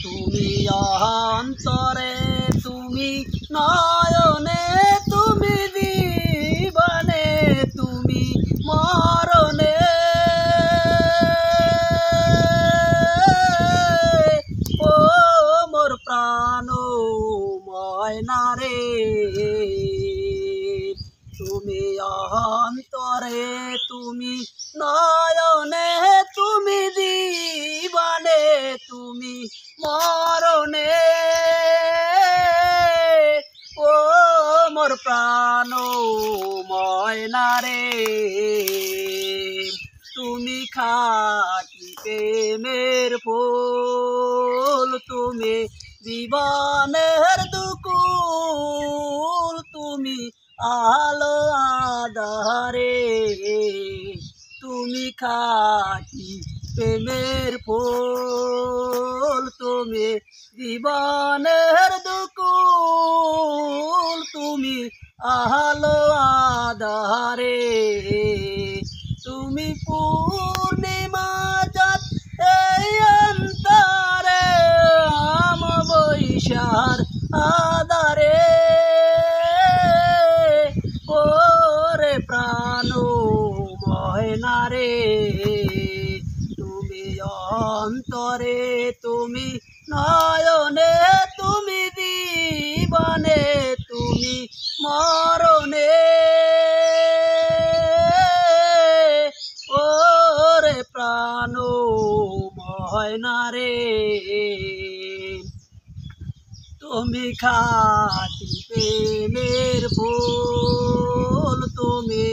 তুমি অন্তরে, তুমি নয়নে, তুমি জীবনে, তুমি মরণে। ও মোর প্রাণ ময়না রে, তুমি অন্তরে, তুমি নয়নে, তুমি জীবনে, তুমি মরণে। ও মোর প্রাণ ময়না রে, তুমি খাঁটি প্রেমের ফুল, তুমি জীবনের দুকুল, তুমি আলো আঁধারে। তুমি খাঁটি প্রেমের ফুল, তুমি জীবনের দুকুল, তুমি আলো আঁধারে। তুমি পূর্ণিমা চাঁদ এই অন্তরে, অমাবস্যার আধারে। ওরে প্রাণ ময়না রে, তুমি অন্তরে, তুমি নয়নে, তুমি জীবনে, তুমি মরণে। ওরে প্রাণ ময়না রে, তুমি খাঁটি প্রেমের ফুল, তুমি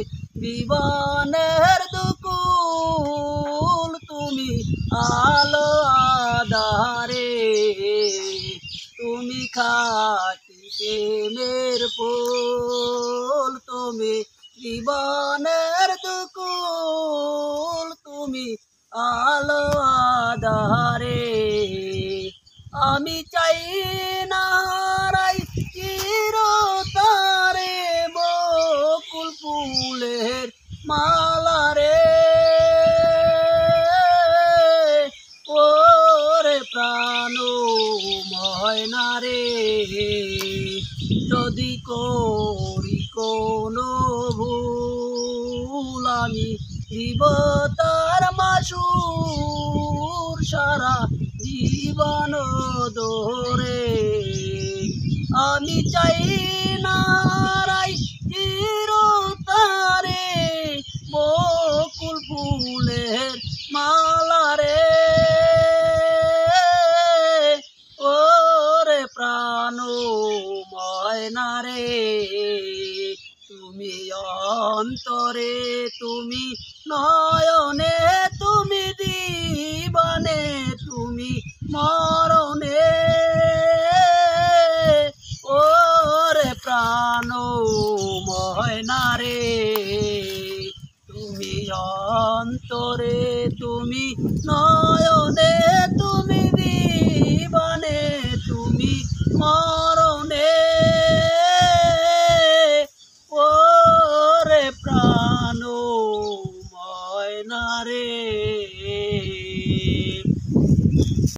জীবনের দুকুল, তুমি আলো আঁধারে। তুমি খাঁটি প্রেমের ফুল, তুমি জীবনের দুকুল, তুমি আলো আঁধারে। আমি চাই না হারাই চিরতরে বকুল ফুলের মালা রে। ওরে প্রাণ ময়না রে, যদি করি কোনো ভুল, আমি দিব তার মাসুর সারা জীবন ধরে। আমি চাই না হারাই চিরতরে বকুল ফুলের মালা রে। ওরে প্রাণ ময়না রে, তুমি অন্তরে, তুমি নয়নে, তুমি জীবনে, তুমি মরণে। ওরে প্রাণ ময়না রে, তুমি অন্তরে, তুমি নয়